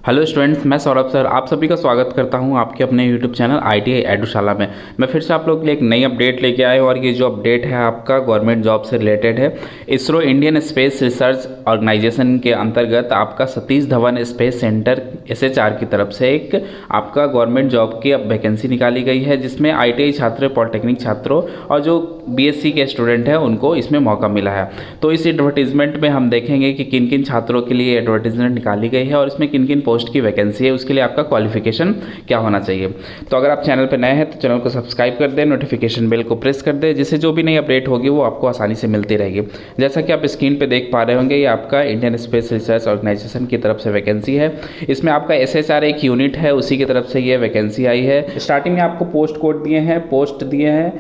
Hello students, मैं Saurabh sir आप सभी का स्वागत करता हूं आपके अपने यूट्यूब चैनल ITI एडुशाला में। मैं फिर से आप लोग के लिए एक नई अपडेट लेके आया हूं और ये जो अपडेट है आपका गवर्नमेंट जॉब से रिलेटेड है। ISRO Indian space research organisation के अंतर्गत आपका Satish Dhawan space centre SHR की तरफ से एक आपका गवर्नमेंट जॉब की अब वैकेंसी निकाली गई है, जिसमें ITI छात्र, पॉलिटेक्निक छात्रों और जो BSc के स्टूडेंट हैं उनको इसमें मौका मिला है। तो इस एडवर्टीजमेंट में हम देखेंगे कि किन किन छात्रों के लिए एडवर्टीजमेंट निकाली गई है और इसमें किन किन पोस्ट की वैकेंसी है, उसके लिए आपका क्वालिफिकेशन क्या होना चाहिए। तो अगर आप चैनल पर नए हैं तो चैनल को सब्सक्राइब कर दें, नोटिफिकेशन बेल को प्रेस कर दें, जिससे जो भी नई अपडेट होगी वो आपको आसानी से मिलती रहेगी। जैसा कि आप स्क्रीन पे देख पा रहे होंगे, ये आपका इंडियन स्पेस रिसर्च ऑर्गेनाइजेशन की तरफ से वैकेंसी है। इसमें आपका SHR एक यूनिट है, उसी की तरफ से ये वैकेंसी आई है। स्टार्टिंग में आपको पोस्ट कोड दिए हैं, पोस्ट दिए हैं,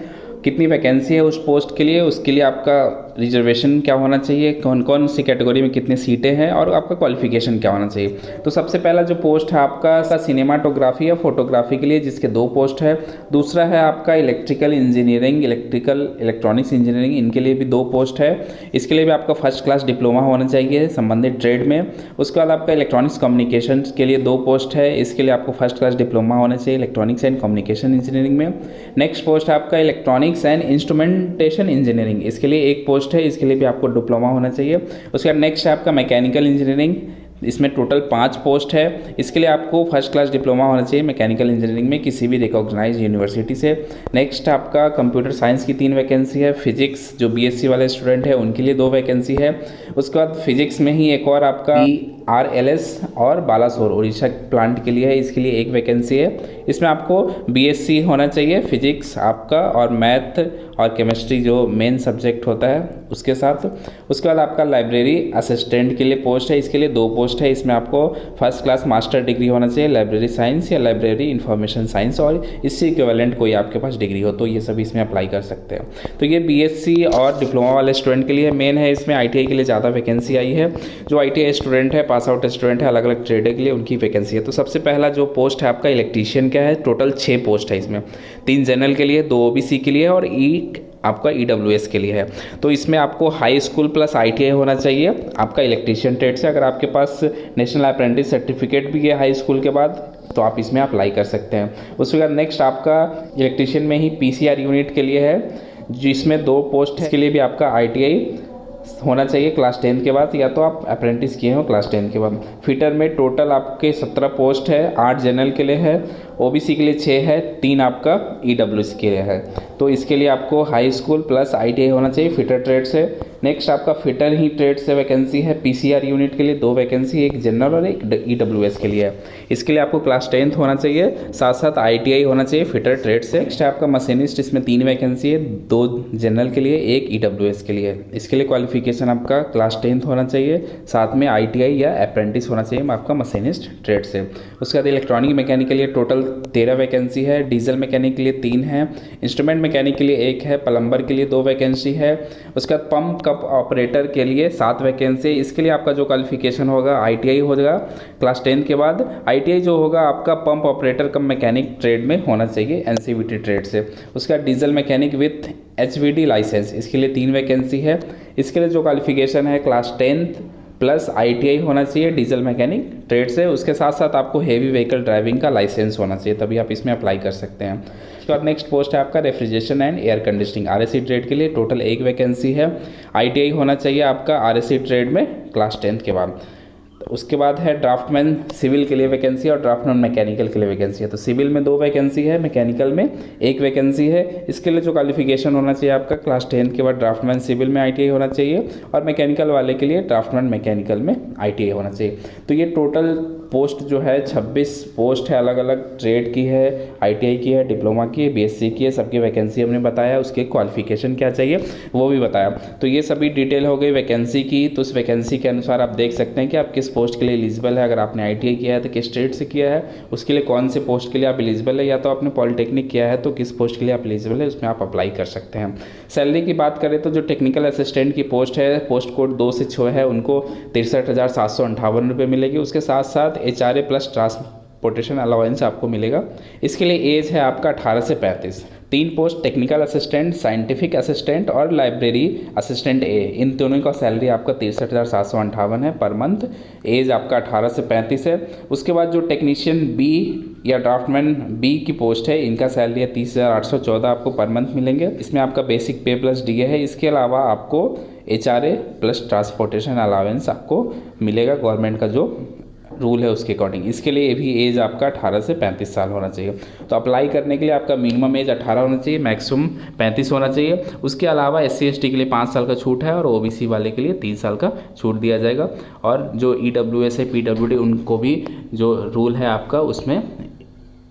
कितनी वैकेंसी है उस पोस्ट के लिए, उसके लिए आपका रिजर्वेशन क्या होना चाहिए, कौन कौन सी कैटेगरी में कितनी सीटें हैं और आपका क्वालिफिकेशन क्या होना चाहिए। तो सबसे पहला जो पोस्ट है आपका सिनेमाटोग्राफी या फोटोग्राफी के लिए, जिसके 2 पोस्ट है। दूसरा है आपका इलेक्ट्रिकल इंजीनियरिंग, इलेक्ट्रॉनिक्स इंजीनियरिंग, इनके लिए भी 2 पोस्ट है। इसके लिए भी आपका फर्स्ट क्लास डिप्लोमा होना चाहिए संबंधित ट्रेड में। उसके बाद आपका इलेक्ट्रॉनिक्स कम्युनिकेशन के लिए 2 पोस्ट है, इसके लिए आपको फर्स्ट क्लास डिप्लोमा होना चाहिए इलेक्ट्रॉनिक्स एंड कम्युनिकेशन इंजीनियरिंग में। नेक्स्ट पोस्ट है आपका इलेक्ट्रॉनिक्स एंड इंस्ट्रूमेंटेशन इंजीनियरिंग, इसके लिए 1 पोस्ट है, इसके लिए भी आपको डिप्लोमा होना चाहिए। उसके बाद नेक्स्ट है आपका मैकेनिकल इंजीनियरिंग, इसमें टोटल 5 पोस्ट है, इसके लिए आपको फर्स्ट क्लास डिप्लोमा होना चाहिए मैकेनिकल इंजीनियरिंग में किसी भी रिकॉग्नाइज्ड यूनिवर्सिटी से। नेक्स्ट आपका कंप्यूटर साइंस की 3 वैकेंसी है। फिजिक्स जो BSc वाले स्टूडेंट है उनके लिए 2 वैकेंसी है। उसके बाद फिजिक्स में ही एक और आपका RLS और बालासोर उड़ीसा प्लांट के लिए है, इसके लिए 1 वैकेंसी है। इसमें आपको BSc होना चाहिए फिजिक्स आपका, और मैथ और केमिस्ट्री जो मेन सब्जेक्ट होता है उसके साथ। उसके बाद आपका लाइब्रेरी असिस्टेंट के लिए पोस्ट है, इसके लिए 2 पोस्ट है। इसमें आपको फर्स्ट क्लास मास्टर डिग्री होना चाहिए लाइब्रेरी साइंस या लाइब्रेरी इंफॉर्मेशन साइंस, और इससे इक्विवेलेंट कोई आपके पास डिग्री हो तो ये सभी इसमें अप्लाई कर सकते हैं। तो ये BSc और डिप्लोमा वाले स्टूडेंट के लिए मेन है। इसमें ITI के लिए ज़्यादा वैकेंसी आई है। जो ITI स्टूडेंट है, पास आउट स्टूडेंट है, अलग अलग ट्रेड के लिए उनकी वैकेंसी है। तो सबसे पहला जो पोस्ट है आपका इलेक्ट्रीशियन का है। टोटल 6 पोस्ट है इसमें, 3 जनरल के लिए, 2 OBC के लिए और आपका EWS के लिए है। तो इसमें आपको हाई स्कूल प्लस ITI होना चाहिए आपका इलेक्ट्रीशियन ट्रेड से। अगर आपके पास नेशनल अप्रेंटिस सर्टिफिकेट भी है हाई स्कूल के बाद तो आप इसमें अप्लाई कर सकते हैं। उसके बाद नेक्स्ट आपका इलेक्ट्रीशियन में ही PCR यूनिट के लिए है, जिसमें 2 पोस्ट है। इसके लिए भी आपका ITI होना चाहिए क्लास 10 के बाद, या तो आप अप्रेंटिस किए हो क्लास 10 के बाद। फिटर में टोटल आपके 17 पोस्ट है, 8 जनरल के लिए है, OBC के लिए 6 है, 3 आपका EWS के लिए है। तो इसके लिए आपको हाई स्कूल प्लस ITI होना चाहिए फिटर ट्रेड से। नेक्स्ट आपका फिटर ही ट्रेड से वैकेंसी है, PCR यूनिट के लिए 2 वैकेंसी, एक जनरल और एक EWS के लिए है। इसके लिए आपको क्लास 10th होना चाहिए, साथ साथ ITI होना चाहिए फिटर ट्रेड से। नेक्स्ट आपका मशीनिस्ट, इसमें 3 वैकेंसी है, 2 जनरल के लिए, 1 EWS के लिए। इसके लिए क्वालिफिकेशन आपका क्लास 10th होना चाहिए, साथ में ITI या अप्रेंटिस होना चाहिए आपका मशीनिस्ट ट्रेड से। उसके बाद इलेक्ट्रॉनिक मैकेनिक के लिए टोटल 13 वैकेंसी है, डीजल मैकेनिक के लिए 3 है, इंस्ट्रूमेंट मैकेनिक के लिए 1 है, प्लम्बर के लिए 2 वैकेंसी है। उसके बाद पंप कप ऑपरेटर के लिए 7 वैकेंसी। इसके लिए आपका जो क्वालिफिकेशन होगा ITI होगा क्लास 10 के बाद। ITI जो होगा आपका pump operator cum mechanic trade में होना चाहिए NCVT ट्रेड से। उसके बाद diesel mechanic with HVD licence, इसके लिए 3 वैकेंसी है। इसके लिए जो क्वालिफिकेशन है क्लास 10th प्लस ITI होना चाहिए डीजल मैकेनिक ट्रेड से। उसके साथ साथ आपको हेवी व्हीकल ड्राइविंग का लाइसेंस होना चाहिए, तभी आप इसमें अप्लाई कर सकते हैं। उसके बाद नेक्स्ट पोस्ट है आपका refrigeration and air conditioning RAC trade के लिए, टोटल 1 वैकेंसी है। ITI होना चाहिए आपका RAC ट्रेड में क्लास 10th के बाद। उसके बाद है ड्राफ्टमैन सिविल के लिए वैकेंसी और ड्राफ्टमैन मैकेनिकल के लिए वैकेंसी है। तो सिविल में 2 वैकेंसी है, मैकेनिकल में 1 वैकेंसी है। इसके लिए जो क्वालिफिकेशन होना चाहिए आपका क्लास 10 के बाद ड्राफ्टमैन सिविल में ITI होना चाहिए, और मैकेनिकल वाले के लिए ड्राफ्टमैन मैकेनिकल में ITI होना चाहिए। तो ये टोटल पोस्ट जो है 26 पोस्ट है, अलग अलग ट्रेड की है, ITI की है, डिप्लोमा की है, BSc की है, सबकी वैकेंसी हमने बताया, उसके क्वालिफिकेशन क्या चाहिए वो भी बताया। तो ये सभी डिटेल हो गई वैकेंसी की। तो उस वैकेंसी के अनुसार आप देख सकते हैं कि आप किस पोस्ट के लिए एलिजिबल है। अगर आपने ITI किया है तो किस स्टेट से किया है, उसके लिए कौन से पोस्ट के लिए आप एलिजिबल है, या तो आपने पॉलिटेक्निक किया है तो किस पोस्ट के लिए आप एलिजिबल है, उसमें आप अप्लाई कर सकते हैं। सैलरी की बात करें तो जो टेक्निकल असिस्टेंट की पोस्ट है, पोस्ट कोड 2 से 6 है, उनको 63,758 रुपये मिलेगी। उसके साथ साथ HRA प्लस ट्रांसपोर्टेशन अलाउंस आपको मिलेगा। इसके लिए एज है आपका 18 से 35। 3 post technical assistant, scientific assistant और लाइब्रेरी असिस्टेंट ए, इन दोनों का सैलरी आपका 63,758 है पर मंथ। एज आपका 18 से 35 है। उसके बाद जो टेक्नीशियन बी या ड्राफ्टमैन बी की पोस्ट है, इनका सैलरी है 30,814 आपको पर मंथ मिलेंगे। इसमें आपका बेसिक पे प्लस डीए है। इसके अलावा आपको HRA प्लस ट्रांसपोर्टेशन अलावेंस आपको मिलेगा गवर्नमेंट का जो रूल है उसके अकॉर्डिंग। इसके लिए भी एज आपका 18 से 35 साल होना चाहिए। तो अप्लाई करने के लिए आपका मिनिमम एज 18 होना चाहिए, मैक्सिमम 35 होना चाहिए। उसके अलावा SC/ST के लिए 5 साल का छूट है और OBC वाले के लिए 3 साल का छूट दिया जाएगा। और जो EWS है, PWD, उनको भी जो रूल है आपका उसमें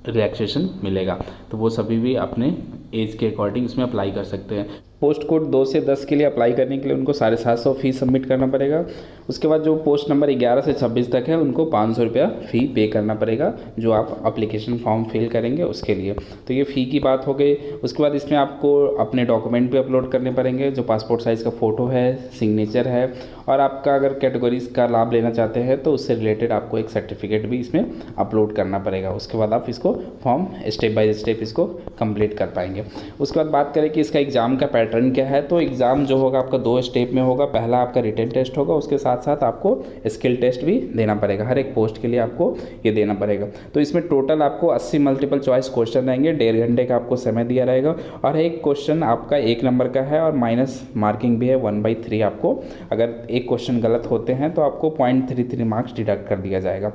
रिलैक्सेशन मिलेगा। तो वो सभी भी अपने एज के अकॉर्डिंग इसमें अप्लाई कर सकते हैं। पोस्ट कोड 2 से 10 के लिए अप्लाई करने के लिए उनको 750 फीस सबमिट करना पड़ेगा। उसके बाद जो पोस्ट नंबर 11 से 26 तक है उनको 500 रुपया फ़ी पे करना पड़ेगा, जो आप अप्लीकेशन फॉर्म फिल करेंगे उसके लिए। तो ये फ़ी की बात हो गई। उसके बाद इसमें आपको अपने डॉक्यूमेंट भी अपलोड करने पड़ेंगे, जो पासपोर्ट साइज़ का फ़ोटो है, सिग्नेचर है, और आपका अगर कैटेगरीज का लाभ लेना चाहते हैं तो उससे रिलेटेड आपको एक सर्टिफिकेट भी इसमें अपलोड करना पड़ेगा। उसके बाद आप इसको फॉर्म स्टेप बाय स्टेप इसको कंप्लीट कर पाएंगे। उसके बाद बात करें कि इसका एग्ज़ाम का पैटर्न क्या है, तो एग्ज़ाम जो होगा आपका 2 स्टेप में होगा। पहला आपका रिटन टेस्ट होगा, उसके साथ साथ आपको स्किल टेस्ट भी देना पड़ेगा। हर एक पोस्ट के लिए आपको ये देना पड़ेगा। तो इसमें टोटल आपको 80 मल्टीपल चॉइस क्वेश्चन रहेंगे। 1.5 घंटे का आपको समय दिया रहेगा और एक क्वेश्चन आपका 1 नंबर का है और माइनस मार्किंग भी है 1/3 आपको। अगर एक क्वेश्चन गलत होते हैं तो आपको 0.33 मार्क्स डिडक्ट कर दिया जाएगा।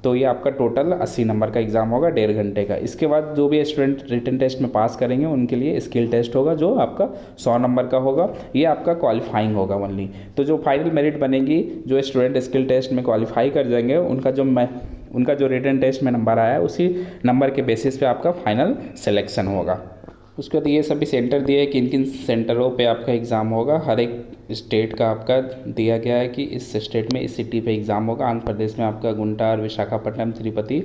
तो ये आपका टोटल 80 नंबर का एग्ज़ाम होगा 1.5 घंटे का। इसके बाद जो भी स्टूडेंट रिटन टेस्ट में पास करेंगे उनके लिए स्किल टेस्ट होगा, जो आपका 100 नंबर का होगा। ये आपका क्वालिफाइंग होगा ओनली। तो जो फाइनल मेरिट बनेगी, जो स्टूडेंट स्किल टेस्ट में क्वालिफाई कर जाएंगे उनका जो रिटन टेस्ट में नंबर आया है उसी नंबर के बेसिस पे आपका फाइनल सिलेक्शन होगा। उसके बाद ये सभी सेंटर दिए हैं, किन किन सेंटरों पे आपका एग्ज़ाम होगा। हर एक स्टेट का आपका दिया गया है कि इस स्टेट में इस सिटी पे एग्ज़ाम होगा। आंध्र प्रदेश में आपका गुंटार, विशाखापट्टनम, तिरुपति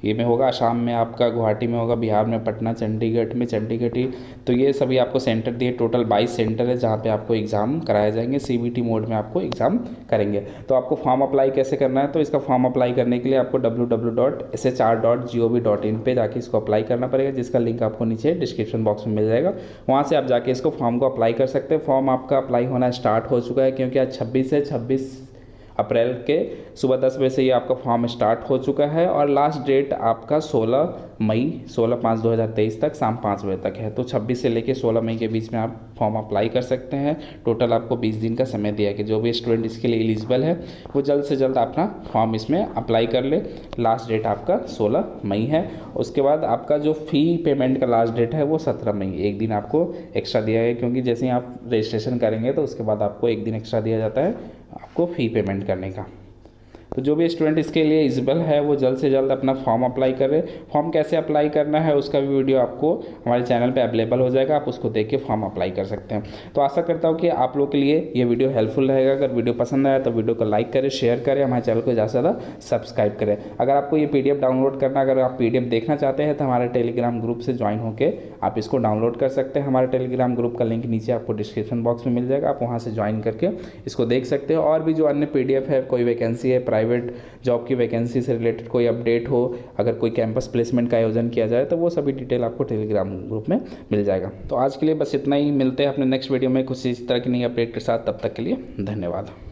ये में होगा। असम में आपका गुवाहाटी में होगा। बिहार में पटना, चंडीगढ़ में चंडीगढ़ ही। तो ये सभी आपको सेंटर दिए। टोटल 22 सेंटर है जहाँ पे आपको एग्ज़ाम कराया जाएंगे। CBT मोड में आपको एग्ज़ाम करेंगे। तो आपको फॉर्म अप्लाई कैसे करना है, तो इसका फॉर्म अप्लाई करने के लिए आपको www.shr.gov.in पे जाके इसको अप्लाई करना पड़ेगा, जिसका लिंक आपको नीचे डिस्क्रिप्शन बॉक्स में मिल जाएगा। वहाँ से आप जाके इसको फॉर्म को अप्लाई कर सकते हैं। फॉर्म आपका अप्लाई होना स्टार्ट हो चुका है, क्योंकि आज 26 है। 26 अप्रैल के सुबह 10 बजे से ये आपका फॉर्म स्टार्ट हो चुका है और लास्ट डेट आपका 16/5/2023 तक शाम 5 बजे तक है। तो 26 से लेकर 16 मई के बीच में आप फॉर्म अप्लाई कर सकते हैं। टोटल आपको 20 दिन का समय दिया कि जो भी स्टूडेंट इसके लिए एलिजिबल है वो जल्द से जल्द अपना फॉर्म इसमें अप्लाई कर ले। लास्ट डेट आपका 16 मई है। उसके बाद आपका जो फ़ी पेमेंट का लास्ट डेट है वो 17 मई। एक दिन आपको एक्स्ट्रा दिया है, क्योंकि जैसे ही आप रजिस्ट्रेशन करेंगे तो उसके बाद आपको एक दिन एक्स्ट्रा दिया जाता है आपको फ़ी पेमेंट करने का। तो जो भी स्टूडेंट इसके लिए एलिजिबल है वो जल्द से जल्द अपना फॉर्म अप्लाई करें। फॉर्म कैसे अप्लाई करना है उसका भी वीडियो आपको हमारे चैनल पे अवेलेबल हो जाएगा, आप उसको देख के फॉर्म अप्लाई कर सकते हैं। तो आशा करता हूँ कि आप लोग के लिए ये वीडियो हेल्पफुल रहेगा। अगर वीडियो पसंद आया तो वीडियो को लाइक करें, शेयर करें, हमारे चैनल को ज़्यादा से ज़्यादा सब्सक्राइब करें। अगर आपको ये PDF डाउनलोड करना, अगर आप PDF देखना चाहते हैं तो हमारे टेलीग्राम ग्रुप से ज्वाइन होकर आप इसको डाउनलोड कर सकते हैं। हमारे टेलीग्राम ग्रुप का लिंक नीचे आपको डिस्क्रिप्शन बॉक्स में मिल जाएगा, आप वहाँ से ज्वाइन करके इसको देख सकते हो। और भी जो अन्य PDF है, कोई वैकेंसी है, प्राइवेट जॉब की वैकेंसी से रिलेटेड कोई अपडेट हो, अगर कोई कैंपस प्लेसमेंट का आयोजन किया जाए तो वो सभी डिटेल आपको टेलीग्राम ग्रुप में मिल जाएगा। तो आज के लिए बस इतना ही। मिलते हैं अपने नेक्स्ट वीडियो में कुछ इस तरह की नई अपडेट के साथ। तब तक के लिए धन्यवाद।